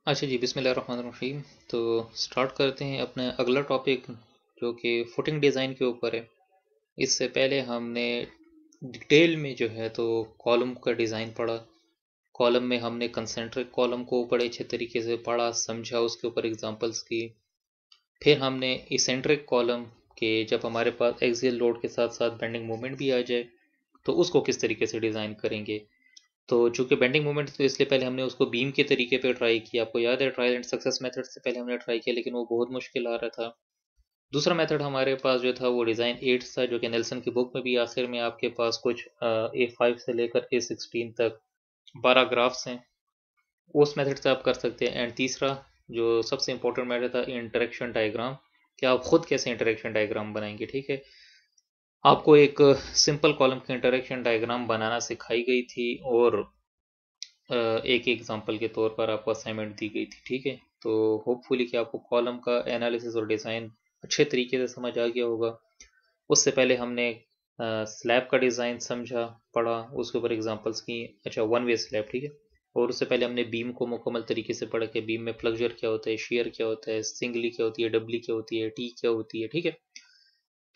अच्छा जी, बिस्मिल्लाहिर्रहमानिर्रहीम। तो स्टार्ट करते हैं अपना अगला टॉपिक जो कि फुटिंग डिज़ाइन के ऊपर है। इससे पहले हमने डिटेल में जो है तो कॉलम का डिज़ाइन पढ़ा। कॉलम में हमने कंसेंट्रिक कॉलम को बड़े अच्छे तरीके से पढ़ा, समझा, उसके ऊपर एग्जांपल्स की। फिर हमने इसेंट्रिक कॉलम के जब हमारे पास एक्सियल लोड के साथ साथ बेंडिंग मोमेंट भी आ जाए तो उसको किस तरीके से डिज़ाइन करेंगे। तो चूंकि बेंडिंग मोमेंट तो इसलिए पहले हमने उसको बीम के तरीके पे ट्राई किया। आपको याद है ट्रायल एंड सक्सेस मेथड से पहले हमने ट्राई किया, लेकिन वो बहुत मुश्किल आ रहा था। दूसरा मेथड हमारे पास जो था वो डिज़ाइन 8 था, जो कि नेल्सन की बुक में भी आखिर में आपके पास कुछ A5 से लेकर A16 तक 12 ग्राफ्स हैं। उस मेथड से आप कर सकते हैं। एंड तीसरा जो सबसे इंपॉर्टेंट मेथड था, इंटरेक्शन डायग्राम, कि आप खुद कैसे इंटरेक्शन डायग्राम बनाएंगे। ठीक है, आपको एक सिंपल कॉलम की इंटरेक्शन डायग्राम बनाना सिखाई गई थी और एक एग्जांपल के तौर पर आपको असाइनमेंट दी गई थी। ठीक है, तो होपफुली कि आपको कॉलम का एनालिसिस और डिज़ाइन अच्छे तरीके से समझ आ गया होगा। उससे पहले हमने स्लैब का डिज़ाइन समझा, पढ़ा, उसके ऊपर एग्जांपल्स की। अच्छा, वन वे स्लैब, ठीक है। और उससे पहले हमने बीम को मुकम्मल तरीके से पढ़ा कि बीम में फ्लेक्सर क्या होता है, शियर क्या होता है, सिंगली क्या होती है, डबली क्या होती है, टी क्या होती है। ठीक है,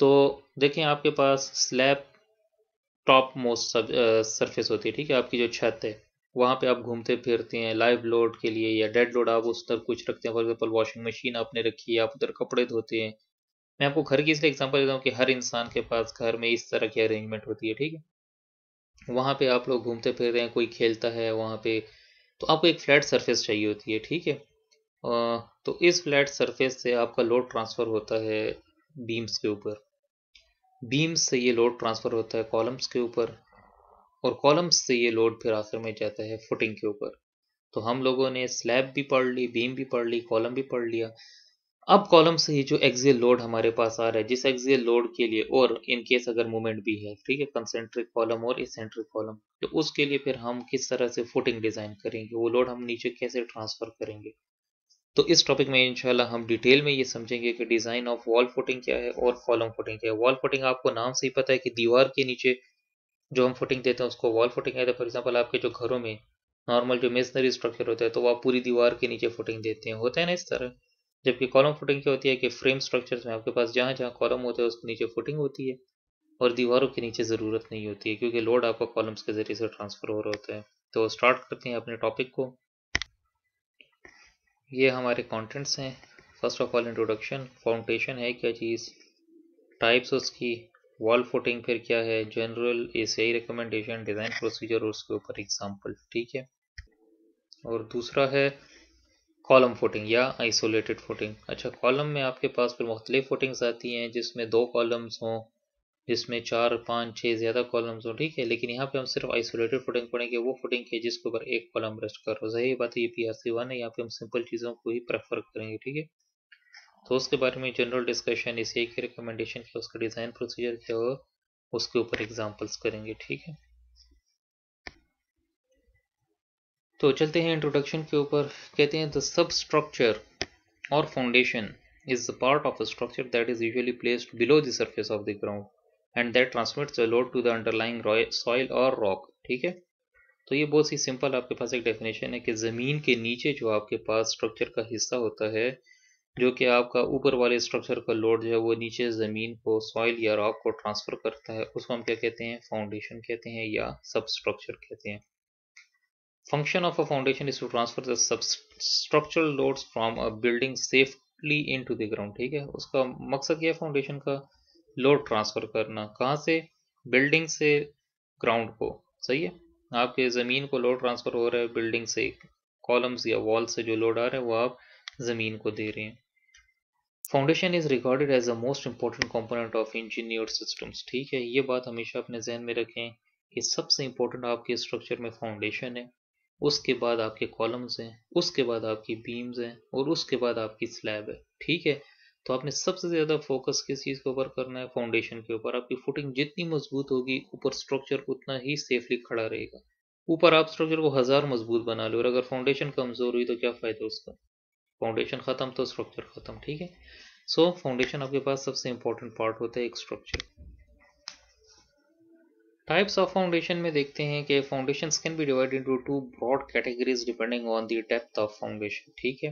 तो देखें आपके पास स्लैब टॉप मोस्ट सरफेस होती है। ठीक है, आपकी जो छत है वहाँ पे आप घूमते फिरते हैं लाइव लोड के लिए या डेड लोड आप उस तरफ कुछ रखते हैं। फॉर एग्जाम्पल वॉशिंग मशीन आपने रखी है, आप उधर कपड़े धोते हैं। मैं आपको घर की इसलिए एग्जांपल देता हूँ कि हर इंसान के पास घर में इस तरह की अरेंजमेंट होती है। ठीक है, वहाँ पे आप लोग घूमते फिर रहे हैं, कोई खेलता है वहाँ पे, तो आपको एक फ्लैट सरफेस चाहिए होती है। ठीक है, तो इस फ्लैट सरफेस से आपका लोड ट्रांसफ़र होता है बीम्स के ऊपर। बीम्स से ये लोड ट्रांसफ़र होता है कॉलम्स के ऊपर, और कॉलम्स से ये लोड फिर आखिर में जाता है फुटिंग के ऊपर। तो हम लोगों ने स्लैब भी पढ़ ली, बीम भी पढ़ ली, कॉलम भी पढ़ लिया। अब कॉलम से ही जो एक्सियल लोड हमारे पास आ रहा है, जिस एक्सियल लोड के लिए, और इन केस अगर मूवमेंट भी है, ठीक है, कंसेंट्रिक कॉलम और इसेंट्रिक कॉलम, तो उसके लिए फिर हम किस तरह से फुटिंग डिजाइन करेंगे, वो लोड हम नीचे कैसे ट्रांसफर करेंगे। तो इस टॉपिक में इंशाल्लाह हम डिटेल में ये समझेंगे कि डिजाइन ऑफ वॉल फुटिंग क्या है और कॉलम फुटिंग क्या है। वॉल फुटिंग आपको नाम से ही पता है कि दीवार के नीचे जो हम फुटिंग देते हैं उसको वॉल फुटिंग कहते हैं। फॉर एग्जांपल आपके जो घरों में नॉर्मल जो मेसनरी स्ट्रक्चर होता है तो वो आप पूरी दीवार के नीचे फुटिंग देते हैं, होता है ना इस तरह। जबकि कॉलम फुटिंग क्या होती है कि फ्रेम स्ट्रक्चर्स में आपके पास जहाँ जहाँ कॉलम होते हैं उसके नीचे फुटिंग होती है और दीवारों के नीचे ज़रूरत नहीं होती है, क्योंकि लोड आपका कॉलम्स के ज़रिए से ट्रांसफ़र हो रहा होता है। तो स्टार्ट करते हैं अपने टॉपिक को। ये हमारे कंटेंट्स हैं। First of all introduction, foundation है क्या चीज़, टाइप्स उसकी, वॉल फुटिंग फिर क्या है, general ACI recommendation, design procedure और उसके ऊपर एग्जांपल। ठीक है, और दूसरा है कॉलम फुटिंग या आइसोलेटेड फुटिंग। अच्छा, कॉलम में आपके पास फिर मुख्तलिफ फुटिंग्स आती हैं जिसमें दो कॉलम्स हों, जिसमें चार पाँच छः ज़्यादा कॉलम्स हों। ठीक है, लेकिन यहाँ पे हम सिर्फ आइसोलेटेड फुटिंग पढ़ेंगे, वो फुटिंग है जिसके ऊपर एक कॉलम रेस्ट कर रहा हो। सही बात है, ये PRC 1 है, यहाँ पे हम सिंपल चीज़ों को ही प्रेफर करेंगे। ठीक है, तो उसके बारे में जनरल डिस्कशन, इसी की रिकमेंडेशन क्या, उसका डिज़ाइन प्रोसीजर क्या हो, उसके ऊपर एग्जांपल्स करेंगे। ठीक है, तो चलते हैं इंट्रोडक्शन के ऊपर। कहते हैं the sub structure or foundation is the part of a structure that is usually placed below the surface of the ground and that transmits the load to the underlying soil or rock। ठीक है, तो ये बहुत ही simple आपके पास एक definition है कि ज़मीन के नीचे जो आपके पास स्ट्रक्चर का हिस्सा होता है, जो कि आपका ऊपर वाले स्ट्रक्चर का लोड जो है वो नीचे ज़मीन को, सॉइल या रॉक को ट्रांसफ़र करता है, उसको हम क्या कहते हैं, फाउंडेशन कहते हैं या सब स्ट्रक्चर कहते हैं। Function of a foundation is to transfer the substructural loads from a building safely into the ground। ठीक है, उसका मकसद क्या है फाउंडेशन का, लोड ट्रांसफर करना, कहाँ से, बिल्डिंग से ग्राउंड को। सही है, आपके ज़मीन को लोड ट्रांसफर हो रहा है बिल्डिंग से, कॉलम्स या वॉल से जो लोड आ रहा है वो आप ज़मीन को दे रहे हैं। Foundation is regarded as the most important component of engineered systems. ठीक है, ये बात हमेशा अपने जहन में रखें कि सबसे इंपॉर्टेंट आपके स्ट्रक्चर में फाउंडेशन है, उसके बाद आपके कॉलम्स हैं, उसके बाद आपकी बीम्स हैं और उसके बाद आपकी स्लैब है। ठीक है, तो आपने सबसे ज़्यादा फोकस किस चीज़ के ऊपर करना है, फाउंडेशन के ऊपर। आपकी फुटिंग जितनी मजबूत होगी ऊपर स्ट्रक्चर उतना ही सेफली खड़ा रहेगा। ऊपर आप स्ट्रक्चर को हज़ार मजबूत बना लो और अगर फाउंडेशन कमज़ोर हुई तो क्या फ़ायदा उसका, फाउंडेशन ख़त्म तो स्ट्रक्चर ख़त्म। ठीक है, सो फाउंडेशन आपके पास सबसे इंपॉर्टेंट पार्ट होता है एक स्ट्रक्चर। टाइप्स ऑफ फाउंडेशन में देखते हैं कि foundations can be divided into two broad categories depending on the depth of foundation. ठीक है,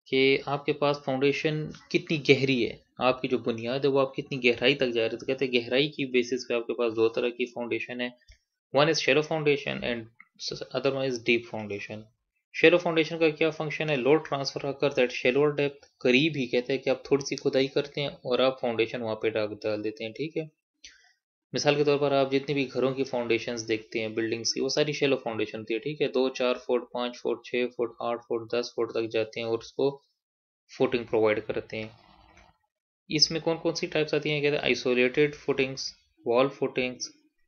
कि आपके पास फाउंडेशन कितनी गहरी है, आपकी जो बुनियाद है वो आप कितनी गहराई तक जा रहे हैं। तो कहते हैं गहराई की बेसिस पे आपके पास दो तरह की फाउंडेशन है, one is shallow foundation and other one is deep foundation. Shallow foundation का क्या फंक्शन है, load transfer occur that shallower depth, करीब ही कहते हैं कि आप थोड़ी सी खुदाई करते हैं और आप फाउंडेशन वहाँ पे डाल देते हैं। ठीक है, मिसाल के तौर पर आप जितनी भी घरों की फाउंडेशंस देखते हैं बिल्डिंग्स की, वो सारी शैलो फाउंडेशन होती है। ठीक है, 2 4 foot 5 foot 6 foot 8 foot 10 foot तक जाते हैं और उसको फुटिंग प्रोवाइड करते हैं। इसमें कौन कौन सी टाइप्स आती हैं, कहते हैं isolated footings, wall footings,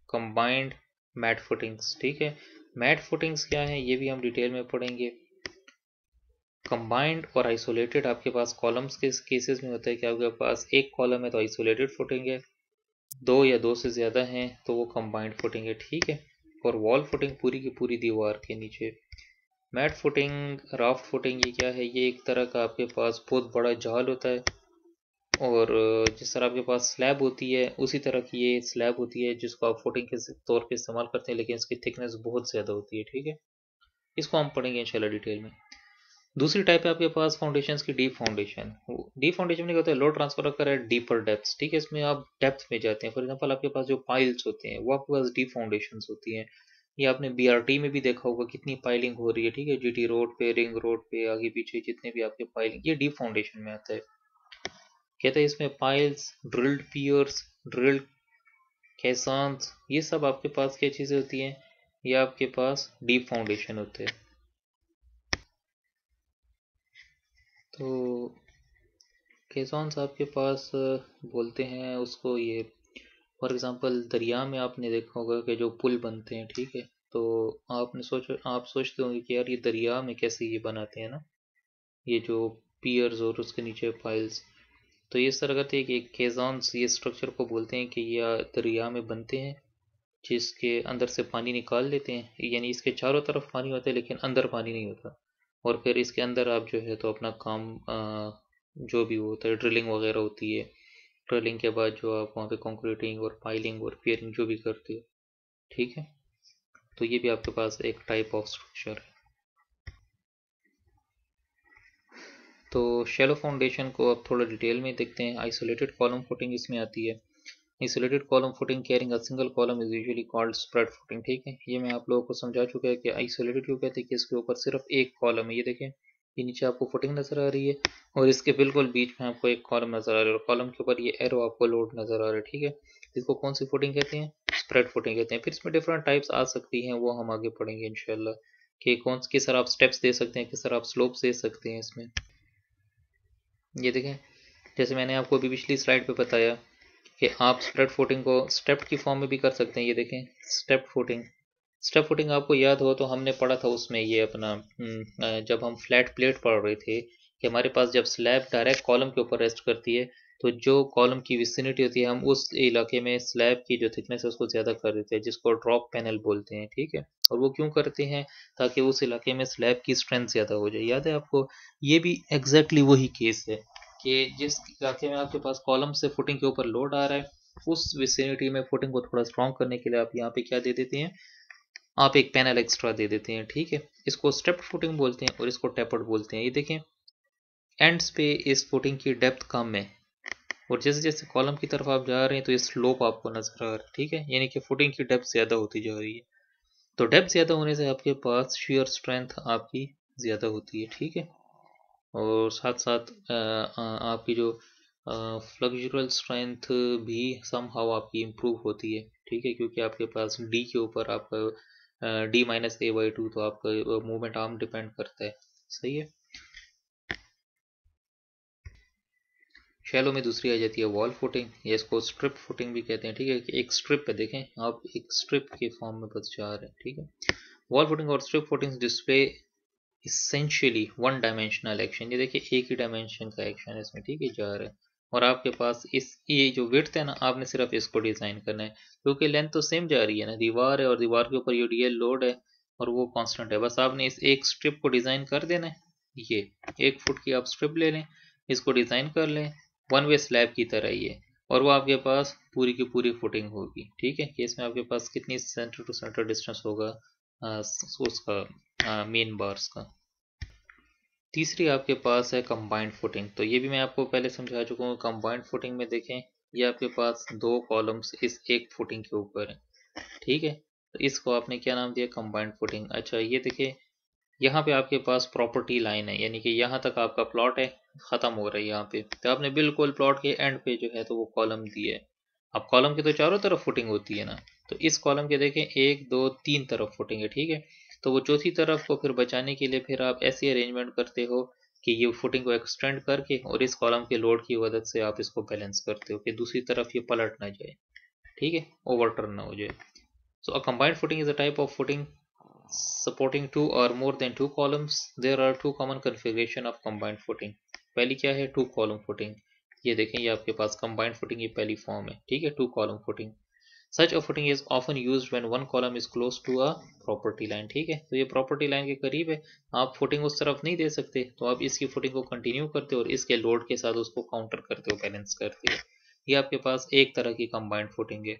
combined, mat footings. ठीक है, मैट फुटिंग्स क्या है ये भी हम डिटेल में पढ़ेंगे। कंबाइंड और आइसोलेटेड आपके पास कॉलम्स के केसेस में होता है कि आपके पास एक कॉलम है तो आइसोलेटेड फुटिंग है, दो या दो से ज़्यादा हैं तो वो कंबाइंड फुटिंग है। ठीक है, और वॉल फुटिंग पूरी की पूरी दीवार के नीचे। मैट फुटिंग, राफ्ट फुटिंग, ये क्या है, ये एक तरह का आपके पास बहुत बड़ा जाल होता है और जिस तरह आपके पास स्लैब होती है उसी तरह की ये स्लैब होती है जिसको आप फुटिंग के तौर पे इस्तेमाल करते हैं, लेकिन इसकी थिकनेस बहुत ज़्यादा होती है। ठीक है, इसको हम पढ़ेंगे इंशाल्लाह डिटेल में। दूसरी टाइप है आपके पास फाउंडेशन की डीप फाउंडेशन। डीप फाउंडेशन में क्या होता है, लोड ट्रांसफर कर है डीपर डेप्थ। ठीक है, इसमें आप डेप्थ में जाते हैं। फॉर एग्जांपल आपके पास जो पाइल्स होते हैं वो आपके पास डीप फाउंडेशन होती हैं। ये आपने बीआरटी में भी देखा होगा कितनी पाइलिंग हो रही है। ठीक है, जीटी रोड पे, रिंग रोड पे, आगे पीछे जितने भी आपके पाइलिंग, ये डीप फाउंडेशन में आता है। कहते हैं इसमें पाइल्स, ड्रिल्ड पियर्स, ड्रिल्ड कैसन्स, ये सब आपके पास क्या चीज़ें होती हैं, ये आपके पास डीप फाउंडेशन होते हैं। तो कैसन्स आपके पास बोलते हैं उसको, ये फॉर एग्जांपल दरिया में आपने देखा होगा कि जो पुल बनते हैं। ठीक है, तो आप सोचते होंगे कि यार ये दरिया में कैसे ये बनाते हैं ना, ये जो पियर्स और उसके नीचे पाइल्स। तो ये इस तरह करते हैं कि केज़ॉन्स ये स्ट्रक्चर को बोलते हैं कि ये दरिया में बनते हैं जिसके अंदर से पानी निकाल लेते हैं, यानी इसके चारों तरफ पानी होता है लेकिन अंदर पानी नहीं होता। और फिर इसके अंदर आप जो है तो अपना काम जो भी होता है, ड्रिलिंग वगैरह होती है, ड्रिलिंग के बाद जो आप वहाँ पे कंक्रीटिंग और पाइलिंग और पियरिंग जो भी करते हो। ठीक है, तो ये भी आपके पास एक टाइप ऑफ स्ट्रक्चर है। तो शैलो फाउंडेशन को अब थोड़ा डिटेल में देखते हैं। आइसोलेटेड कॉलम फुटिंग इसमें आती है। Isolated column footing carrying a single column is usually called spread footing. ठीक है, ये मैं आप लोगों को समझा चुका है कि आइसोलेटेड क्यों कहते हैं, कि इसके ऊपर सिर्फ एक कॉलम है। ये देखें, ये नीचे आपको फुटिंग नजर आ रही है और इसके बिल्कुल बीच में आपको एक कॉलम नजर आ रहा है और कॉलम के ऊपर ये एरो आपको लोड नजर आ रहा है। ठीक है, इसको कौन सी फुटिंग कहते हैं, स्प्रेड फुटिंग कहते हैं। फिर इसमें डिफरेंट टाइप्स आ सकती हैं, वो हम आगे पढ़ेंगे इंशाल्लाह, कि कौन किस तरह आप स्टेप्स दे सकते हैं, किस तरह आप स्लोप्स दे सकते हैं इसमें। ये देखें, जैसे मैंने आपको अभी पिछली स्लाइड पे बताया कि आप स्प्रेड फुटिंग को स्टेप की फॉर्म में भी कर सकते हैं। ये देखें, स्टेप फुटिंग। स्टेप फुटिंग आपको याद हो तो हमने पढ़ा था उसमें, ये अपना जब हम फ्लैट प्लेट पढ़ रहे थे कि हमारे पास जब स्लैब डायरेक्ट कॉलम के ऊपर रेस्ट करती है तो जो कॉलम की विसिनिटी होती है हम उस इलाके में स्लैब की जो थिकनेस है उसको ज़्यादा कर देते हैं, जिसको ड्रॉप पैनल बोलते हैं। ठीक है, और वो क्यों करते हैं, ताकि उस इलाके में स्लैब की स्ट्रेंथ ज़्यादा हो जाए। याद है आपको, ये भी एग्जैक्टली वही केस है कि जिस इलाके में आपके पास कॉलम से फुटिंग के ऊपर लोड आ रहा है उस विसिनिटी में फुटिंग को थोड़ा स्ट्रॉन्ग करने के लिए आप यहाँ पे क्या दे देते हैं, आप एक पैनल एक्स्ट्रा दे देते हैं। ठीक है, इसको स्टेप्ड फुटिंग बोलते हैं और इसको टेपर्ड बोलते हैं। ये देखें, एंड्स पे इस फुटिंग की डेप्थ कम है और जैसे जैसे कॉलम की तरफ आप जा रहे हैं तो ये स्लोप आपको नजर आ रहा है। ठीक है, यानी कि फुटिंग की डेप्थ ज़्यादा होती जा रही है। तो डेप्थ ज़्यादा होने से आपके पास shear स्ट्रेंथ आपकी ज़्यादा होती है। ठीक है, और साथ साथ आपकी जो फ्लक्चुरल स्ट्रेंथ भी समहाउ आपकी इम्प्रूव होती है। ठीक है, क्योंकि आपके पास डी के ऊपर आपका D-A/2 तो आपका मूवमेंट आर्म डिपेंड करता है। सही है। शैलो में दूसरी आ जाती है वॉल फुटिंग, या इसको स्ट्रिप फुटिंग भी कहते हैं। ठीक है, कि एक स्ट्रिप है, देखें आप एक स्ट्रिप के फॉर्म में बस जा रहे हैं। ठीक है, वॉल फुटिंग और strip footing display essentially one dimensional action. ये देखिए एक ही डायमेंशन का एक्शन है इसमें। ठीक है, जा रहा है और आपके पास इस ये जो विड्थ है ना, आपने सिर्फ इसको डिज़ाइन करना है क्योंकि लेंथ तो सेम जा रही है ना, दीवार है और दीवार के ऊपर यूडीएल लोड है और वो कांस्टेंट है। बस आपने इस एक स्ट्रिप को डिज़ाइन कर देना है। ये 1 फुट की आप स्ट्रिप ले लें, इसको डिज़ाइन कर लें वन वे स्लैब की तरह ही है और वो आपके पास पूरी की पूरी फुटिंग होगी। ठीक है, कि इसमें आपके पास कितनी सेंटर टू सेंटर डिस्टेंस होगा उसका मेन बार्स का। तीसरी आपके पास है कंबाइंड फुटिंग। तो ये भी मैं आपको पहले समझा चुका हूँ। कंबाइंड फुटिंग में देखें, ये आपके पास दो कॉलम्स इस एक फुटिंग के ऊपर है। ठीक है, तो इसको आपने क्या नाम दिया, कंबाइंड फुटिंग। अच्छा, ये देखिए यहाँ पे आपके पास प्रॉपर्टी लाइन है, यानी कि यहाँ तक आपका प्लॉट है, खत्म हो रहा है यहाँ पे। तो आपने बिल्कुल प्लॉट के एंड पे जो है तो वो कॉलम दिए है। अब कॉलम के तो चारों तरफ फुटिंग होती है ना, तो इस कॉलम के देखें 1 2 3 तरफ फुटिंग है। ठीक है, तो वो चौथी तरफ को फिर बचाने के लिए फिर आप ऐसी अरेंजमेंट करते हो कि ये फुटिंग को एक्सटेंड करके और इस कॉलम के लोड की मदद से आप इसको बैलेंस करते हो कि दूसरी तरफ ये पलट ना जाए। ठीक है, ओवरटर्न ना हो जाए। So a combined footing is a type of footing supporting two or more than two columns. There are two common configuration of combined footing. पहली क्या है, टू कॉलम फुटिंग। ये देखें, ये आपके पास कंबाइंड फुटिंग की पहली फॉर्म है। ठीक है, two column footing. Such a footing is often used when one column is close to a property line. ठीक है, तो ये प्रॉपर्टी लाइन के करीब है, आप फुटिंग उस तरफ नहीं दे सकते, तो आप इसकी फुटिंग को कंटिन्यू करते हो और इसके लोड के साथ उसको काउंटर करते हो, बैलेंस करते हो। ये आपके पास एक तरह की कंबाइंड फुटिंग है।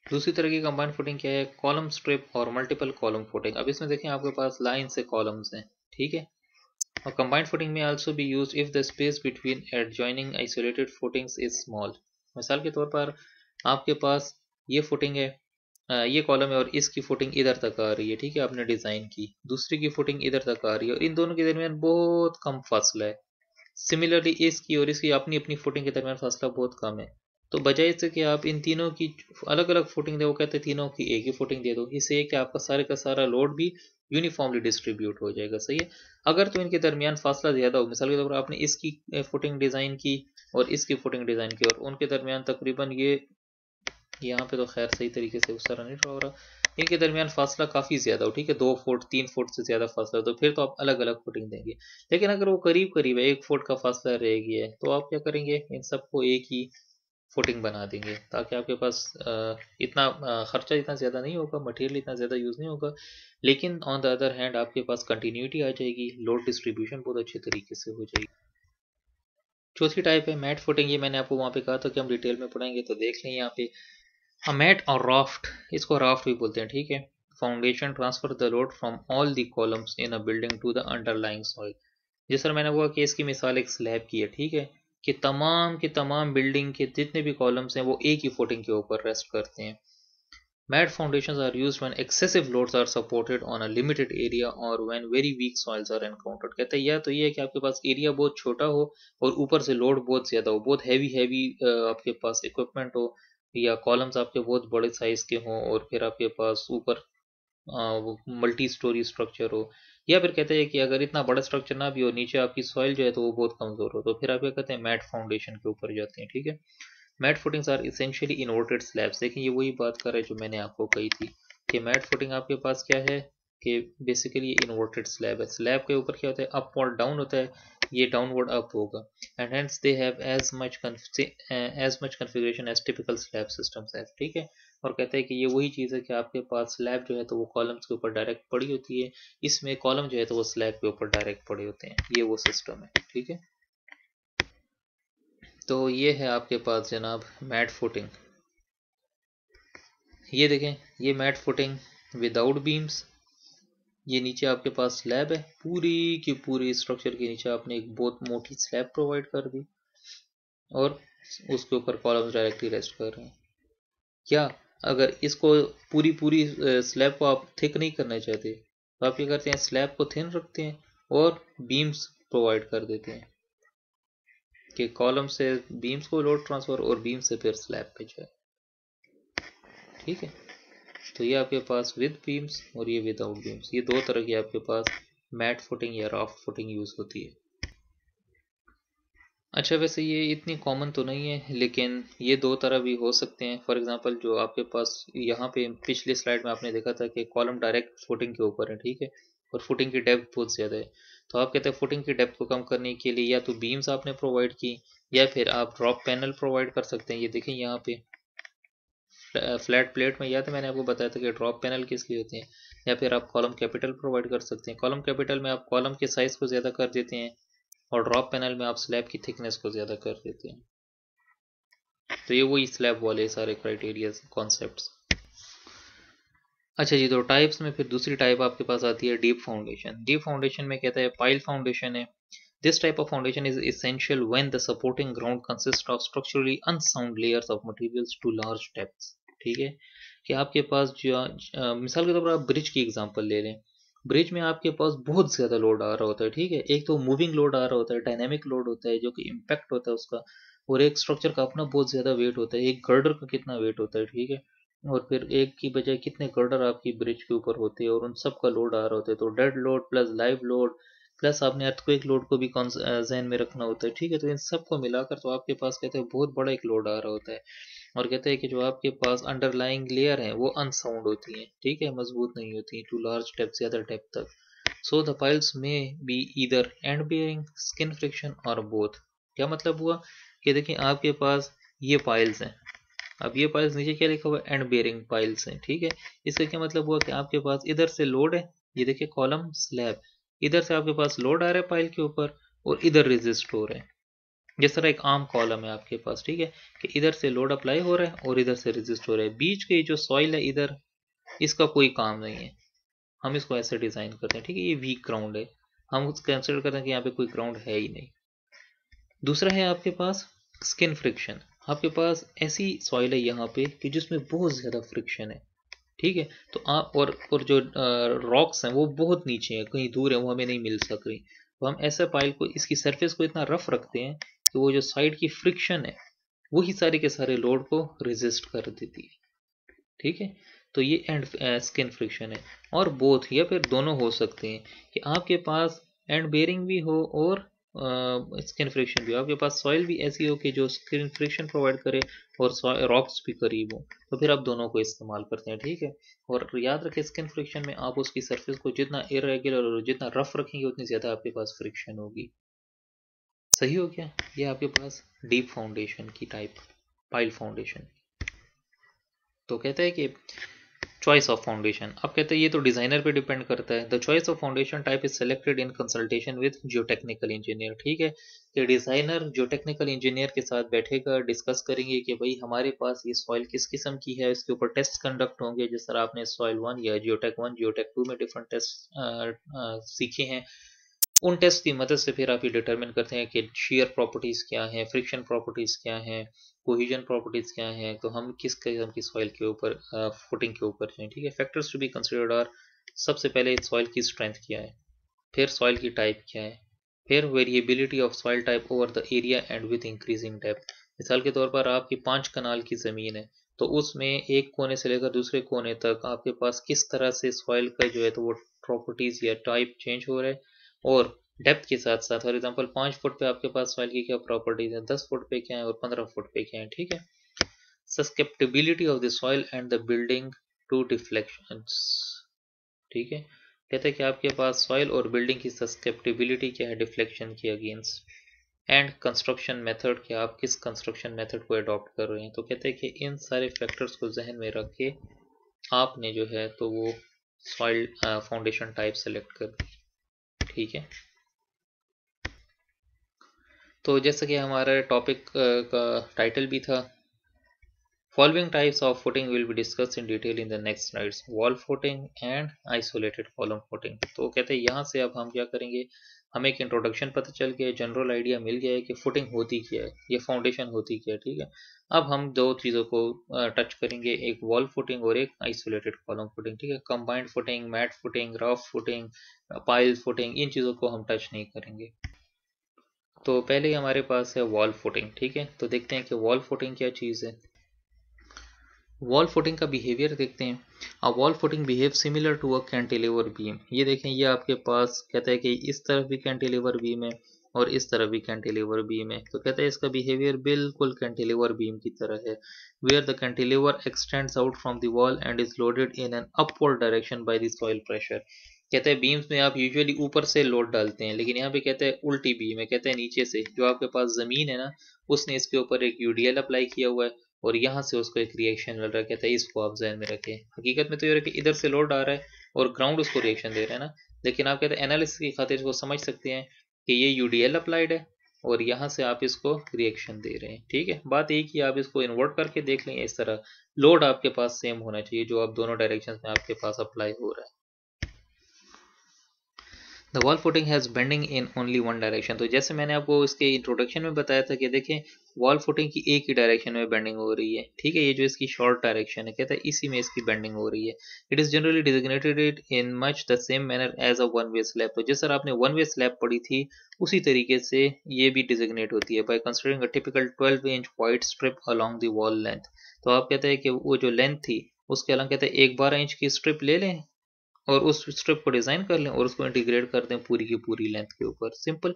दूसरी तरह की कंबाइंड फुटिंग क्या है, कॉलम स्ट्रिप और मल्टीपल कॉलम फुटिंग। अब इसमें देखें आपके पास लाइन से कॉलम्स हैं। ठीक है, और कंबाइंड फुटिंग में also be used if the space between adjoining isolated footings is small. मिसाल के तौर पर आपके पास ये फुटिंग है, ये कॉलम है और इसकी फुटिंग इधर तक आ रही है। ठीक है, आपने डिजाइन की, दूसरी की फुटिंग इधर तक आ रही है और इन दोनों के दरमियान बहुत कम फासला है। सिमिलरली इसकी और इसकी अपनी अपनी फुटिंग के दरमियान फासला बहुत कम है। तो बजाय इससे कि आप इन तीनों की अलग अलग फुटिंग दे, वो कहते हैं तीनों की एक ही फुटिंग दे दो। इससे कि आपका सारे का सारा लोड भी यूनिफॉर्मली डिस्ट्रीब्यूट हो जाएगा। सही है, अगर तो इनके दरमियान फासला ज़्यादा हो, मिसाल के तौर पर आपने इसकी फुटिंग डिज़ाइन की और इसकी फुटिंग डिज़ाइन की और उनके दरमियान तकरीबन ये यहाँ पे तो खैर सही तरीके से उस तरह नहीं ड्रा हो रहा, इनके दरमियान फासला काफ़ी ज़्यादा हो। ठीक है, 2 फुट 3 फुट से ज़्यादा फासला हो, तो फिर तो आप अलग अलग फुटिंग देंगे। लेकिन अगर वो करीब करीब है, 1 फुट का फासला रह गया है, तो आप क्या करेंगे, इन सबको एक ही फुटिंग बना देंगे, ताकि आपके पास इतना खर्चा इतना ज़्यादा नहीं होगा, मटेरियल इतना ज़्यादा यूज़ नहीं होगा। लेकिन ऑन द अदर हैंड आपके पास कंटिन्यूटी आ जाएगी, लोड डिस्ट्रीब्यूशन बहुत अच्छे तरीके से हो जाएगी। चौथी टाइप है मैट फुटिंग। ये मैंने आपको वहाँ पे कहा था कि हम डिटेल में पढ़ेंगे, तो देख लें यहाँ पे। मैट और राफ्ट, इसको राफ्ट भी बोलते हैं। ठीक है, foundation transfer the load from all the columns in a building to the underlying soil. जिस तरह मैंने हुआ कि इसकी मिसाल एक स्लैब की है। ठीक है, कि तमाम के तमाम बिल्डिंग के जितने भी कॉलम्स हैं वो एक ही फुटिंग के ऊपर रेस्ट करते हैं। Mat foundations are used when excessive loads are supported on a limited area और when very weak soils are encountered. कहते हैं या तो ये है कि आपके पास एरिया बहुत छोटा हो और ऊपर से लोड बहुत ज़्यादा हो, बहुत हैवी हैवी आपके पास इक्विपमेंट हो, या कॉलम्स आपके बहुत बड़े साइज के हों और फिर आपके पास ऊपर वो मल्टी स्टोरी स्ट्रक्चर हो। या फिर कहते हैं कि अगर इतना बड़ा स्ट्रक्चर ना भी हो, नीचे आपकी सॉइल जो है तो वो बहुत कमज़ोर हो, तो फिर आप क्या कहते हैं, मैट फाउंडेशन के ऊपर जाते हैं। ठीक है, mat footings are essentially inverted slabs. देखिए ये वही बात कर रहे हैं जो मैंने आपको कही थी कि मैट फुटिंग आपके पास क्या है, कि बेसिकली ये इन्वर्टेड स्लैब है। स्लैब के ऊपर क्या होता है, अप और डाउन होता है, ये डाउनवर्ड अप होगा, and hence they have as much configuration as typical slab systems have. ठीक है, और कहते हैं कि ये वही चीज़ है कि आपके पास स्लैब जो है तो वो कॉलम्स के ऊपर डायरेक्ट पड़ी होती है, इसमें कॉलम जो है तो वो स्लैब के ऊपर डायरेक्ट पड़े होते हैं। ये वो सिस्टम है। ठीक है, तो ये है आपके पास जनाब मैट फुटिंग। ये देखें, ये मैट फुटिंग विदाउट बीम्स। ये नीचे आपके पास स्लैब है, पूरी की पूरी स्ट्रक्चर के नीचे आपने एक बहुत मोटी स्लैब प्रोवाइड कर दी और उसके ऊपर कॉलम्स डायरेक्टली रेस्ट कर रहे हैं। क्या अगर इसको पूरी पूरी स्लैब को आप थिक नहीं करना चाहते, तो आप क्या करते हैं, स्लैब को थिन रखते हैं और बीम्स प्रोवाइड कर देते हैं कि कॉलम से बीम्स को लोड ट्रांसफर और बीम से फिर स्लैब पे जाए। ठीक है, तो ये आपके पास विद बीम्स और ये विदाउट बीम्स, ये दो तरह की आपके पास मैट फुटिंग या राफ्ट फुटिंग यूज़ होती है। अच्छा, वैसे ये इतनी कॉमन तो नहीं है, लेकिन ये दो तरह भी हो सकते हैं। फॉर एग्जांपल जो आपके पास यहाँ पे पिछली स्लाइड में आपने देखा था कि कॉलम डायरेक्ट फुटिंग के ऊपर है। ठीक है, और फुटिंग की डेप्थ बहुत ज़्यादा है, तो आप कहते हैं फुटिंग की डेप्थ को कम करने के लिए या तो बीम्स आपने प्रोवाइड की या फिर आप ड्रॉप पैनल प्रोवाइड कर सकते हैं। ये देखें यहाँ पे फ्लैट प्लेट में, याद है मैंने आपको बताया था कि ड्रॉप पैनल किस लिए होते हैं। या फिर आप कॉलम कैपिटल प्रोवाइड कर सकते हैं। कॉलम कैपिटल में आप कॉलम के साइज़ को ज़्यादा कर देते हैं और ड्रॉप पैनल में आप स्लैब की थिकनेस को ज़्यादा कर देते हैं। तो ये वही स्लैब वाले सारे क्राइटेरिया कॉन्सेप्ट्स। अच्छा जी, तो टाइप्स में फिर दूसरी टाइप आपके पास आती है डीप फाउंडेशन। डीप फाउंडेशन में कहता है पाइल फाउंडेशन है। This type of foundation is essential when the supporting ground consist of structurally unsound layers of materials to large depths. ठीक है, कि आपके पास जो मिसाल के तौर पर आप ब्रिज की एग्जांपल ले लें। ब्रिज में आपके पास बहुत ज्यादा लोड आ रहा होता है, ठीक है, एक तो मूविंग लोड आ रहा होता है, डायनेमिक लोड होता है जो कि इम्पैक्ट होता है उसका, और एक स्ट्रक्चर का अपना बहुत ज्यादा वेट होता है, एक गर्डर का कितना वेट होता है, ठीक है, और फिर एक की बजाय कितने गर्डर आपकी ब्रिज के ऊपर होते हैं और उन सब का लोड आ रहा होता है। तो dead load plus live load plus आपने अर्थक्वेक लोड को भी जहन में रखना होता है, ठीक है। तो इन सब को मिलाकर तो आपके पास कहते हैं बहुत बड़ा एक लोड आ रहा होता है, और कहते हैं कि जो आपके पास अंडरलाइंग लेयर है वो अनसाउंड होती है, ठीक है, मजबूत नहीं होती टू लार्ज डेप्थ, ज्यादा डेप्थ तक। सो द पाइल्स में be either and bearing, skin friction और बोथ। क्या मतलब हुआ कि देखिए आपके पास ये पाइल्स हैं, अब ये पाइल्स नीचे क्या लिखा हुआ है, एंड बेयरिंग पाइल्स हैं, ठीक है। इसका क्या मतलब हुआ कि आपके पास इधर से लोड है, ये देखिए कॉलम स्लैब, इधर से आपके पास लोड आ रहा है पाइल के ऊपर और इधर रेजिस्ट हो रहा है। जिस तरह एक आम कॉलम है आपके पास, ठीक है, कि इधर से लोड अप्लाई हो रहा है और इधर से रेजिस्ट हो रहा है। बीच की जो सॉइल है इधर, इसका कोई काम नहीं है, हम इसको ऐसे डिजाइन करते हैं, ठीक है, ये वीक ग्राउंड है, हम कंसिडर करते हैं कि यहाँ पे कोई ग्राउंड है ही नहीं। दूसरा है आपके पास स्किन फ्रिक्शन। आपके पास ऐसी सॉइल है यहाँ पे कि जिसमें बहुत ज्यादा फ्रिक्शन है, ठीक है, तो आप और जो रॉक्स हैं वो बहुत नीचे हैं, कहीं दूर है, वो हमें नहीं मिल सक रही। तो हम ऐसा पाइल को, इसकी सरफेस को इतना रफ रखते हैं कि वो जो साइड की फ्रिक्शन है वही सारे के सारे लोड को रेजिस्ट कर देती है, ठीक है। तो ये एंड स्किन फ्रिक्शन है। और बोथ या फिर दोनों हो सकते हैं कि आपके पास एंड बेयरिंग भी हो और स्किन फ्रिक्शन भी हो, आपके पास सॉइल भी ऐसी हो कि जो स्किन फ्रिक्शन प्रोवाइड करे और रॉक्स भी करीब हो, तो फिर आप दोनों को इस्तेमाल करते हैं, ठीक है। और याद रखें स्किन फ्रिक्शन में आप उसकी सरफेस को जितना इरेगुलर और जितना रफ रखेंगे उतनी ज़्यादा आपके पास फ्रिक्शन होगी। सही हो गया, ये आपके पास डीप फाउंडेशन की टाइप, पाइल फाउंडेशन। तो कहते हैं कि चॉइस ऑफ फाउंडेशन, अब कहते हैं ये तो डिजाइनर पे डिपेंड करता है। The choice of foundation type is selected in consultation with geotechnical engineer, ठीक है, कि डिजाइनर जियोटेक्निकल इंजीनियर के साथ बैठेगा, डिस्कस करेंगे कि भाई हमारे पास ये सॉइल किस किस्म की है, इसके ऊपर टेस्ट कंडक्ट होंगे, जिस तरह आपने सॉइल 1 या जियोटेक 2 में डिफरेंट टेस्ट सीखे हैं। उन टेस्ट की मदद से फिर आप ये डिटरमिन करते हैं कि शेयर प्रॉपर्टीज क्या है, फ्रिक्शन प्रॉपर्टीज क्या है, कोहिजन प्रॉपर्टीज क्या है, तो हम किस किस्म की सॉइल के ऊपर फुटिंग के ऊपर हैं, ठीक है। Factors to be considered are, सबसे पहले सॉइल की स्ट्रेंथ क्या है, फिर सॉइल की टाइप क्या है, फिर variability of soil type over the area and with increasing depth. मिसाल के तौर पर आपकी 5 कनाल की ज़मीन है, तो उसमें एक कोने से लेकर दूसरे कोने तक आपके पास किस तरह से सॉइल का जो है तो वो प्रॉपर्टीज या टाइप चेंज हो रहा है, और डेप्थ के साथ साथ, फॉर एग्जांपल 5 फुट पे आपके पास सॉइल की क्या प्रॉपर्टीज है, 10 फुट पे क्या है और 15 फुट पे क्या है, ठीक है। Susceptibility of the soil and the building to deflections, ठीक है, कहते हैं कि आपके पास सॉइल और बिल्डिंग की सस्केप्टिबिलिटी क्या है डिफ्लेक्शन के अगेंस्ट, एंड कंस्ट्रक्शन मेथड कि आप किस कंस्ट्रक्शन मेथड को अडॉप्ट कर रहे हैं। तो कहते हैं कि इन सारे फैक्टर्स को जहन में रख के आपने जो है तो वो सॉइल फाउंडेशन टाइप सेलेक्ट कर दी, ठीक है। तो जैसा कि हमारा टॉपिक का टाइटल भी था, Following types of footing will be discussed in detail in the next slides. Wall footing and isolated column footing. तो कहते हैं यहाँ से अब हम क्या करेंगे, हमें एक इंट्रोडक्शन पता चल गया, जनरल आइडिया मिल गया है कि फुटिंग होती क्या है, ये फाउंडेशन होती क्या है, ठीक है। अब हम दो चीज़ों को टच करेंगे, एक वॉल फुटिंग और एक आइसोलेटेड कॉलम फुटिंग, ठीक है। Combined footing, mat footing, raft footing, pile footing, इन चीज़ों को हम टच नहीं करेंगे। तो पहले ही हमारे पास है वॉल फुटिंग, ठीक है। तो देखते हैं कि वॉल फुटिंग क्या चीज़ है। वॉल फुटिंग का बिहेवियर देखते हैं। A wall footing behave similar to a cantilever beam. ये देखें, ये आपके पास कहता है कि इस तरफ भी कैंटिलीवर बीम है और इस तरफ भी कैंटिलीवर बीम है, तो कहता है इसका बिहेवियर बिल्कुल कैंटिलीवर बीम की तरह है। Where the cantilever extends out from the wall and is loaded in an upward direction by the soil pressure. कहते हैं बीम्स में आप यूजुअली ऊपर से लोड डालते हैं, लेकिन यहाँ पे कहते हैं उल्टी बीम है, कहते हैं नीचे से, जो आपके पास जमीन है ना, उसने इसके ऊपर एक यूडीएल अप्लाई किया हुआ है और यहाँ से उसको एक रिएक्शन मिल रहा है, कहता है इसको आप जहन में रखें। हकीकत में तो ये कि इधर से लोड आ रहा है और ग्राउंड उसको रिएक्शन दे रहा है ना, लेकिन आप कहते हैं एनालिसिस की खातिर इसको समझ सकते हैं कि ये यूडीएल अप्लाइड है और यहाँ से आप इसको रिएक्शन दे रहे हैं। ठीक है, बात एक ही, आप इसको इन्वर्ट करके देख लें। इस तरह लोड आपके पास सेम होना चाहिए जो आप दोनों डायरेक्शन में आपके पास अप्लाई हो रहा है। The wall footing has bending in only one direction. तो जैसे मैंने आपको इसके इंट्रोडक्शन में बताया था कि देखें वॉल फुटिंग की एक ही डायरेक्शन में बेंडिंग हो रही है। ठीक है, ये जो इसकी शॉर्ट डायरेक्शन है कहता है इसी में इसकी बेंडिंग हो रही है। It is generally designated in much the same manner as a one way slab. तो जिस तरह आपने वन वे स्लैब पढ़ी थी उसी तरीके से ये भी डिजिग्नेट होती है by considering a typical 12 inch wide strip along the wall length. तो आप कहते हैं कि वो जो लेंथ थी उसके अलग कहते हैं एक 12 इंच की स्ट्रिप ले लें और उस स्ट्रिप को डिजाइन कर लें और उसको इंटीग्रेट कर दें पूरी की पूरी लेंथ के ऊपर। Simple.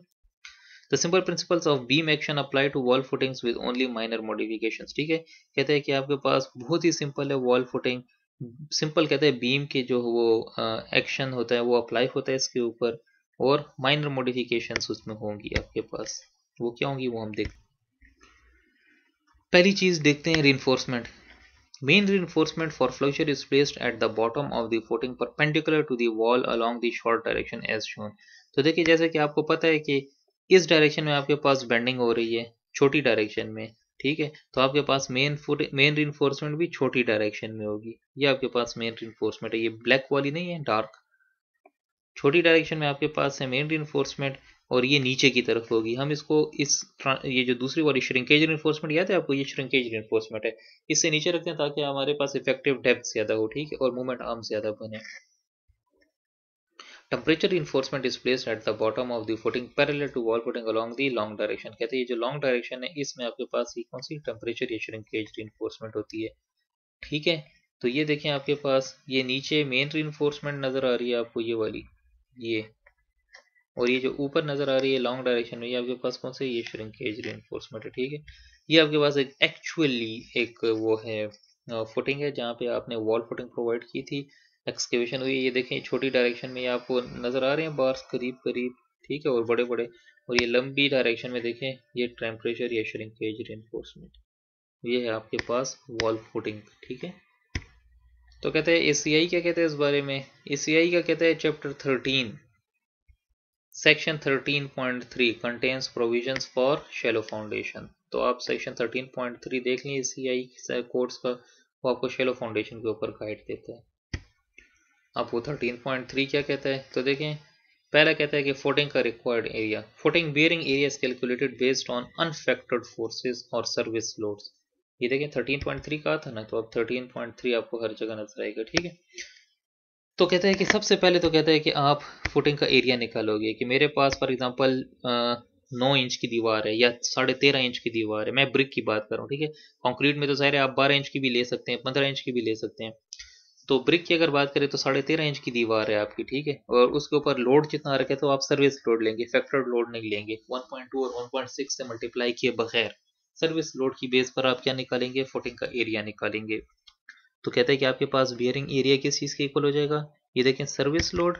The simple principles of beam action apply to wall footings with only minor modifications. ठीक है, कहते हैं कि आपके पास बहुत ही सिंपल है वॉल फुटिंग। सिंपल कहते हैं बीम के जो वो एक्शन होता है वो अप्लाई होता है इसके ऊपर और माइनर मॉडिफिकेशंस उसमें होंगी आपके पास। वो क्या होंगी वो हम देखते हैं। पहली चीज देखते हैं reinforcement. Main reinforcement for flexure is placed at the bottom of the footing perpendicular to the wall along the short direction as shown। तो देखिए जैसे कि आपको पता है कि इस डायरेक्शन में आपके पास बेंडिंग हो रही है छोटी डायरेक्शन में। ठीक है, तो आपके पास मेन रिइंफोर्समेंट भी छोटी डायरेक्शन में होगी। ये आपके पास मेन रिइंफोर्समेंट है, ये ब्लैक वाली नहीं है, डार्क छोटी डायरेक्शन में आपके पास है मेन रिइंफोर्समेंट और ये नीचे की तरफ होगी। हम इसको ये जो दूसरी वाली श्रिंकेज रिइंफोर्समेंट याद है आपको, ये श्रिंकेज रिइंफोर्समेंट है, इससे नीचे रखते हैं ताकि हमारे पास इफेक्टिव डेप्थ ज्यादा हो। ठीक है, और मूवमेंट आर्म ज्यादा बने। Temperature reinforcement is placed at the bottom of the footing parallel to wall footing along the long direction. कहते हैं ये जो लॉन्ग डायरेक्शन है इसमें आपके पास कौन सी टेम्परेचर या श्रिंकेज रिइंफोर्समेंट होती है। ठीक है, तो ये देखें आपके पास ये नीचे मेन रिइंफोर्समेंट नजर आ रही है आपको, ये वाली ये, और ये जो ऊपर नजर आ रही है लॉन्ग डायरेक्शन में ये आपके पास कौन सा, ये श्रिंकेज रिइंफोर्समेंट है। ठीक है, ये आपके पास एक एक्चुअली एक वो है फुटिंग है जहाँ पे आपने वॉल फुटिंग प्रोवाइड की थी, एक्सकेवेशन हुई। ये देखें छोटी डायरेक्शन में ये आपको नजर आ रहे हैं बार्स करीब करीब। ठीक है, और बड़े बड़े, और ये लंबी डायरेक्शन में देखें ये टेम्परेचर या श्रिंकेज रिइंफोर्समेंट, ये है आपके पास वॉल फुटिंग। ठीक है, तो कहते हैं एसीआई क्या कहते हैं इस बारे में। एसीआई का कहते हैं chapter 13 section 13.3 contains provisions for shallow foundation. तो आप सेक्शन 13.3 देख लें एसीआई कोर्स का, वो आपको शैलो फाउंडेशन के ऊपर गाइड देता है। अब वो 13.3 क्या कहता है तो देखें। पहला कहता है कि फुटिंग का required area, footing bearing area is calculated based on unfactored forces और सर्विस लोड्स। ये देखें 13.3 कहा था ना, तो अब 13.3 आपको हर जगह नजर आएगा। ठीक है, तो कहता है कि सबसे पहले तो कहता है कि आप फुटिंग का एरिया निकालोगे कि मेरे पास फॉर एग्जांपल 9 इंच की दीवार है या 13.5 इंच की दीवार है। मैं ब्रिक की बात कर रहा हूँ। ठीक है, कंक्रीट में तो जाहिर है आप 12 इंच की भी ले सकते हैं, 15 इंच की भी ले सकते हैं। तो ब्रिक की अगर बात करें तो 13.5 इंच की दीवार है आपकी। ठीक है, और उसके ऊपर लोड जितना रखे तो आप सर्विस लोड लेंगे, फैक्टर्ड लोड नहीं लेंगे। 1.2 और 1.6 से मल्टीप्लाई किए बगैर सर्विस लोड की बेस पर आप क्या निकालेंगे, फुटिंग का एरिया निकालेंगे। तो कहते हैं कि आपके पास बियरिंग एरिया किस चीज़ के इक्वल हो जाएगा, ये देखें सर्विस लोड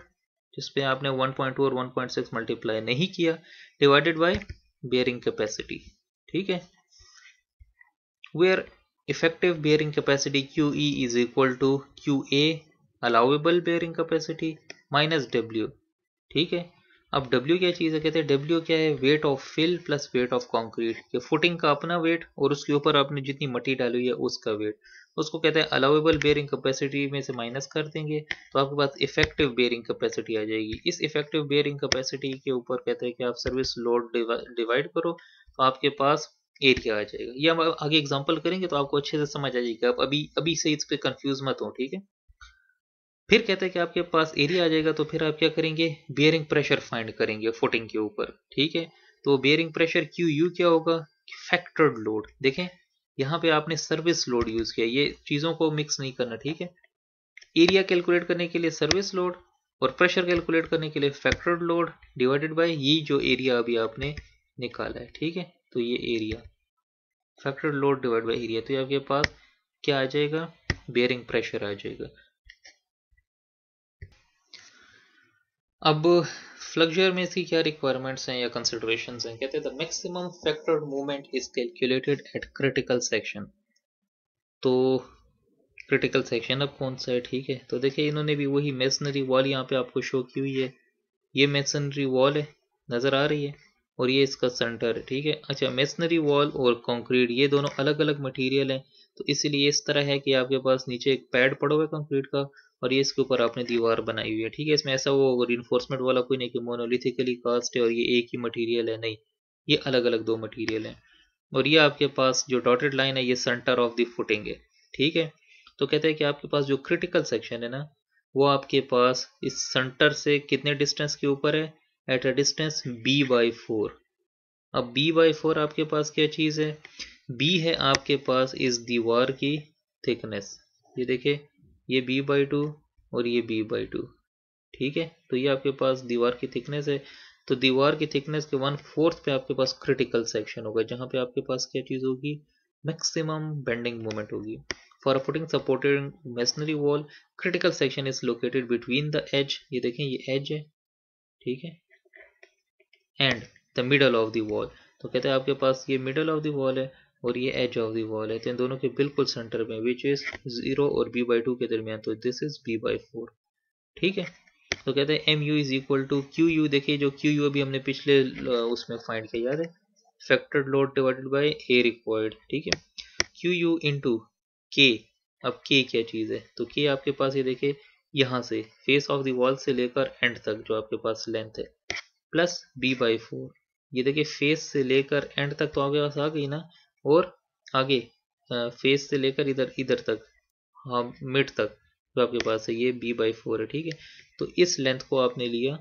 जिसपे आपने 1.2 और 1.6 मल्टीप्लाई नहीं किया, डिवाइडेड बाय बियरिंग कैपेसिटी। ठीक है, where effective bearing capacity QE is equal to QA allowable bearing capacity minus W। ठीक है, अब W क्या चीज़ है, कहते हैं W क्या है, weight of fill plus weight of concrete, कि फुटिंग का अपना वेट और उसके ऊपर आपने जितनी मट्टी डाली है उसका वेट, उसको कहते हैं अलाउेबल बेयरिंग कैपेसिटी में से माइनस कर देंगे तो आपके पास इफेक्टिव बेयरिंग कैपेसिटी आ जाएगी। इस इफेक्टिव बेयरिंग कैपेसिटी के ऊपर कहते हैं कि आप सर्विस लोड डिवाइड करो तो आपके पास एरिया आ जाएगा। ये हम आगे एग्जांपल करेंगे तो आपको अच्छे से समझ आ जाएगी, आप अभी अभी से इस पे कंफ्यूज मत हो। ठीक है, फिर कहते हैं कि आपके पास एरिया आ जाएगा तो फिर आप क्या करेंगे, बियरिंग प्रेशर फाइंड करेंगे फुटिंग के ऊपर। ठीक है, तो बियरिंग प्रेशर QU क्या होगा, फैक्टर्ड लोड। देखें यहाँ पे आपने सर्विस लोड यूज किया, ये चीजों को मिक्स नहीं करना। ठीक है, एरिया कैलकुलेट करने के लिए सर्विस लोड और प्रेशर कैलकुलेट करने के लिए फैक्टर्ड लोड डिवाइडेड बाय ये जो एरिया अभी आपने निकाला है। ठीक है, तो ये area factored load divide by area, तो ये आपके पास क्या आ जाएगा, बियरिंग प्रेशर आ जाएगा। अब फ्लक्चर में इसकी क्या रिक्वायरमेंट्स हैं या कंसिडरेशंस हैं। कहते हैं the maximum factored movement is calculated at critical section. तो क्रिटिकल सेक्शन अब कौन सा है। ठीक है, तो देखिए इन्होंने भी वही मेसनरी वॉल यहाँ पे आपको शो की हुई है, ये मेसनरी वॉल है, नजर आ रही है। और ये इसका सेंटर है, ठीक है। अच्छा, मेसनरी वॉल और कंक्रीट ये दोनों अलग अलग मटेरियल हैं, तो इसीलिए इस तरह है कि आपके पास नीचे एक पैड पड़ा हुआ है कंक्रीट का, और ये इसके ऊपर आपने दीवार बनाई हुई है, ठीक है। इसमें ऐसा वो रिइंफोर्समेंट वाला कोई नहीं कि मोनोलिथिकली कास्ट है और ये एक ही मटेरियल है, नहीं, ये अलग अलग दो मटेरियल हैं। और ये आपके पास जो डॉटेड लाइन है ये सेंटर ऑफ द फुटिंग है, ठीक है। तो कहते हैं कि आपके पास जो क्रिटिकल सेक्शन है ना, वो आपके पास इस सेंटर से कितने डिस्टेंस के ऊपर है, एट अ डिस्टेंस b/4। अब b/4 आपके पास क्या चीज़ है, b है आपके पास इस दीवार की थिकनेस, ये देखिए, ये b/2 और ये b/2, ठीक है। तो ये आपके पास दीवार की थिकनेस है। तो दीवार की थिकनेस के 1/4 पे आपके पास क्रिटिकल सेक्शन होगा, जहां पे आपके पास क्या चीज़ होगी, मैक्सिमम बेंडिंग मोमेंट होगी। For footing supported masonry wall critical section is located between the edge, ये देखें ये एज है, ठीक है, and the middle of the wall. तो कहते हैं आपके पास ये मिडल ऑफ द वॉल है और ये एज ऑफ द वॉल है, तो इन दोनों के बिल्कुल सेंटर में, विच इज 0 और b/2 के दरमियान, तो दिस इज b/4, ठीक है। तो कहते हैं M U is equal to Q U, देखिए जो क्यू यू अभी हमने पिछले उसमें फाइंड किया, याद है, factored load divided by A required, ठीक है, क्यू यू इंटू के। अब के क्या चीज़ है, तो के आपके पास ये देखिए यहाँ से फेस ऑफ द वॉल से लेकर एंड तक जो आपके पास लेंथ है, प्लस b/4, ये देखिए फेस से लेकर एंड तक तो आपके पास आ गई ना, और आगे फेस से लेकर इधर इधर तक, हाँ मिड तक जो आपके पास है ये b/4 है, ठीक है। तो इस लेंथ को आपने लिया,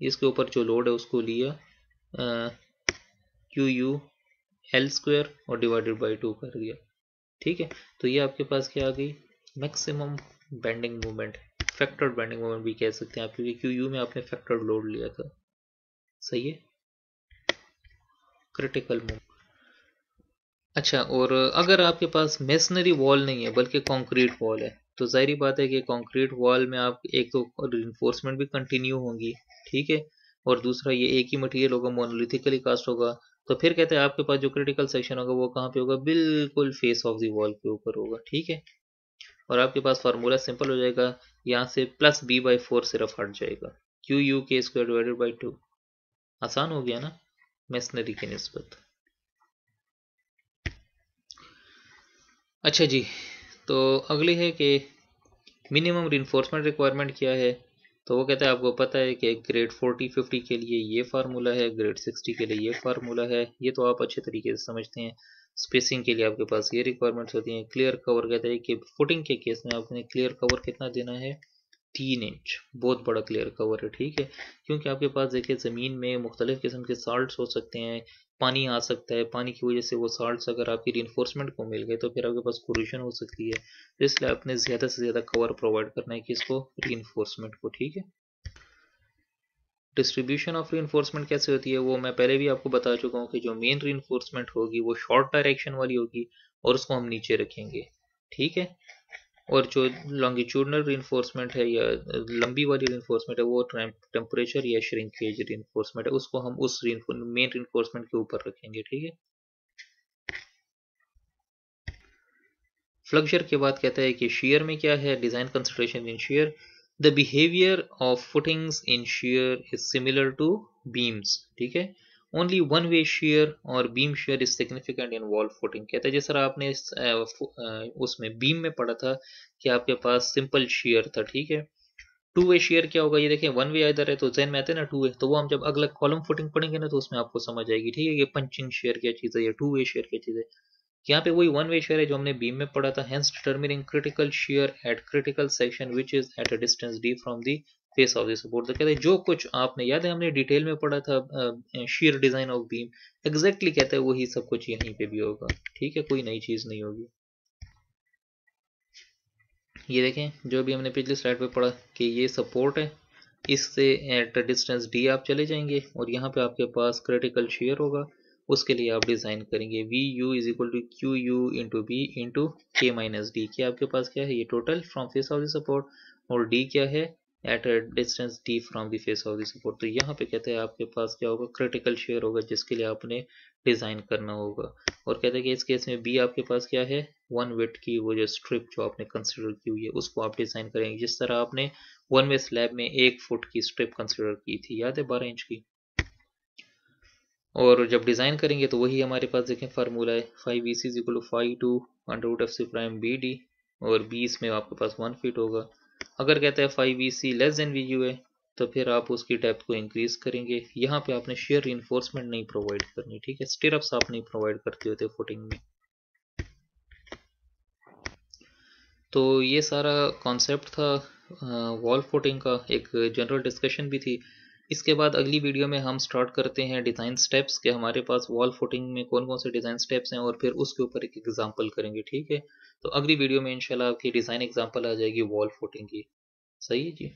इसके ऊपर जो लोड है उसको लिया क्यू यू एल स्क्वायर और डिवाइडेड बाई 2 कर दिया, ठीक है। तो ये आपके पास क्या आ गई, maximum bending moment, factored bending moment भी कह सकते हैं आप, क्योंकि क्यू यू में आपने फैक्टर्ड लोड लिया था, सही है, क्रिटिकल मोमेंट। अच्छा, और अगर आपके पास मेसनरी वॉल नहीं है बल्कि कंक्रीट वॉल है, तो जाहिर बात है कि कंक्रीट वॉल में आप एक तो रिइंफोर्समेंट भी कंटिन्यू होंगी, ठीक है, और दूसरा ये एक ही मटेरियल होगा, मोनोलिथिकली कास्ट होगा। तो फिर कहते हैं आपके पास जो क्रिटिकल सेक्शन होगा वो कहाँ पे होगा, बिल्कुल फेस ऑफ द वॉल के ऊपर होगा, ठीक है। और आपके पास फार्मूला सिंपल हो जाएगा, यहाँ से प्लस b/4 सिर्फ हट जाएगा, क्यू यू के स्क्वायर डिवाइडेड बाई 2, आसान हो गया ना मेसनरी की निस्बत। अच्छा जी, तो अगली है कि मिनिमम रिइंफोर्समेंट रिक्वायरमेंट क्या है। तो वो कहता है आपको पता है कि ग्रेड 40-50 के लिए ये फार्मूला है, ग्रेड 60 के लिए ये फार्मूला है, ये तो आप अच्छे तरीके से समझते हैं। स्पेसिंग के लिए आपके पास ये रिक्वायरमेंट्स होती हैं। क्लियर कवर कहता है कि फुटिंग के केस में आपने क्लियर कवर कितना देना है, 3 इंच, बहुत बड़ा क्लियर कवर है, ठीक है। क्योंकि आपके पास देखिए ज़मीन में मुख्तलिफ किस्म के साल्ट्स हो सकते हैं, पानी आ सकता है, पानी की वजह से वो साल्ट्स अगर आपकी रिइंफोर्समेंट को मिल गए तो फिर आपके पास कोरिजन हो सकती है, तो इसलिए आपने ज़्यादा से ज़्यादा कवर प्रोवाइड करना है किसको, रिइंफोर्समेंट को, ठीक है। डिस्ट्रीब्यूशन ऑफ रिइंफोर्समेंट कैसे होती है वो मैं पहले भी आपको बता चुका हूँ कि जो मेन रिइंफोर्समेंट होगी वो शॉर्ट डायरेक्शन वाली होगी और उसको हम नीचे रखेंगे, ठीक है। और जो लॉन्गिट्यूडनल रिइंफोर्समेंट है या लंबी वाली रिइंफोर्समेंट है वो टेम्परेचर या श्रिंकेज रिइंफोर्समेंट है, उसको हम उस मेन रिइंफोर्समेंट के ऊपर रखेंगे, ठीक है। फ्लेक्सचर के बाद कहता है कि शेयर में क्या है, design consideration in shear, the behaviour of footings in shear is similar to beams, ठीक है। ओनली वन वे शेयर और beam shear is significant in wall footing, कहता है जिस तरह आपने उसमें बीम में पढ़ा था कि आपके पास सिंपल शेयर था, ठीक है। टू वे शेयर क्या होगा, ये देखें वन वे इधर है तो जहन में आते हैं ना टू वे, तो वो हम जब अगला कॉलम फुटिंग पढ़ेंगे ना तो उसमें आपको समझ आएगी, ठीक है, ये पंचिंग शेयर क्या चीज़ है, ये टू वे शेयर क्या चीज़ है। यहाँ पे वही वन वे शेयर है जो हमने बीम में पढ़ा था, hence determining critical share eight critical section which is eight a distance D from the face of the support. तो कहते हैं जो कुछ आपने याद है हमने डिटेल में पढ़ा था share design of beam, exactly कहता है वही सब कुछ यहीं पे भी होगा, ठीक है, कोई नई चीज नहीं होगी। ये देखें जो भी हमने पिछली स्लाइड पे पढ़ा कि ये सपोर्ट है, इससे एट डिस्टेंस डी आप चले जाएंगे और यहाँ पे आपके पास क्रिटिकल शेयर होगा, उसके लिए आप डिज़ाइन करेंगे V U is equal to Q U into B into K minus D, क्या आपके पास क्या है, ये total from face of the support, और डी क्या है, at a distance D from the face of the support. तो यहाँ पे कहते हैं आपके पास क्या होगा, क्रिटिकल शेयर होगा जिसके लिए आपने डिज़ाइन करना होगा। और कहते हैं कि इस केस में बी आपके पास क्या है, 1 विड्थ की वो जो स्ट्रिप जो आपने कंसिडर की हुई है उसको आप डिज़ाइन करेंगे, जिस तरह आपने 1 वे स्लैब में 1 फुट की स्ट्रिप कंसिडर की थी, याद है 12 इंच की। और जब डिज़ाइन करेंगे तो वही हमारे पास देखें फार्मूला है, 5 EC is equal to 5 2 √FC' BD, और बी इसमें आपके पास 1 फीट होगा। अगर कहता है 5 EC लेस देन VU है तो फिर आप उसकी डेप्थ को इंक्रीज करेंगे। यहाँ पे आपने शेयर रीइंफोर्समेंट नहीं प्रोवाइड करनी, ठीक है, स्टिरअप्स आप नहीं प्रोवाइड करते होते फुटिंग में। तो ये सारा कॉन्सेप्ट था वॉल फुटिंग का, एक जनरल डिस्कशन भी थी। इसके बाद अगली वीडियो में हम स्टार्ट करते हैं डिज़ाइन स्टेप्स के, हमारे पास वॉल फुटिंग में कौन कौन से डिज़ाइन स्टेप्स हैं, और फिर उसके ऊपर एक एग्जांपल करेंगे, ठीक है। तो अगली वीडियो में इंशाल्लाह आपकी डिज़ाइन एग्जांपल आ जाएगी वॉल फुटिंग की। सही है जी।